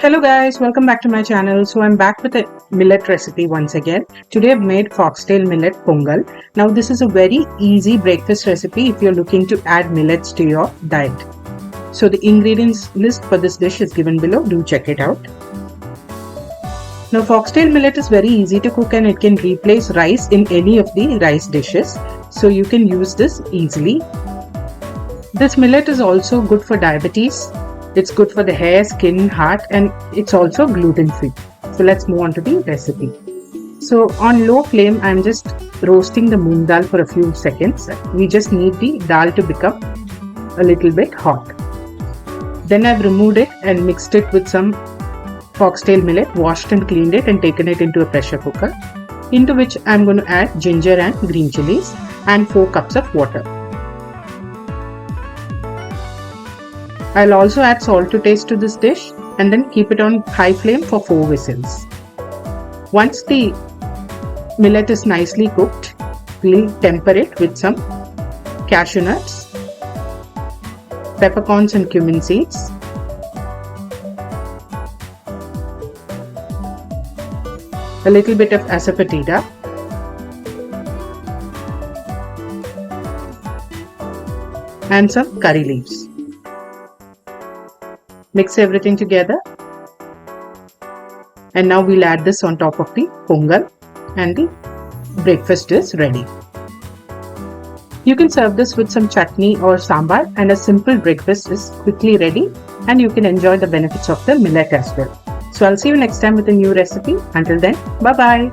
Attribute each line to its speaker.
Speaker 1: Hello guys, welcome back to my channel. So I'm back with a millet recipe once again. Today I've made Foxtail Millet Pongal. Now this is a very easy breakfast recipe if you're looking to add millets to your diet. So the ingredients list for this dish is given below. Do check it out. Now foxtail millet is very easy to cook and it can replace rice in any of the rice dishes. So you can use this easily. This millet is also good for diabetes. It's good for the hair, skin, heart, and it's also gluten free. So let's move on to the recipe. So on low flame, I'm just roasting the moong dal for a few seconds. We just need the dal to become a little bit hot. Then I've removed it and mixed it with some foxtail millet, washed and cleaned it and taken it into a pressure cooker, into which I'm going to add ginger and green chillies and 4 cups of water. I'll also add salt to taste to this dish and then keep it on high flame for 4 whistles. Once the millet is nicely cooked, we'll temper it with some cashew nuts, peppercorns and cumin seeds, a little bit of Asafoetida, and some curry leaves. Mix everything together, and now we'll add this on top of the pongal and the breakfast is ready. You can serve this with some chutney or sambar and a simple breakfast is quickly ready and you can enjoy the benefits of the millet as well. So I'll see you next time with a new recipe. Until then, bye bye.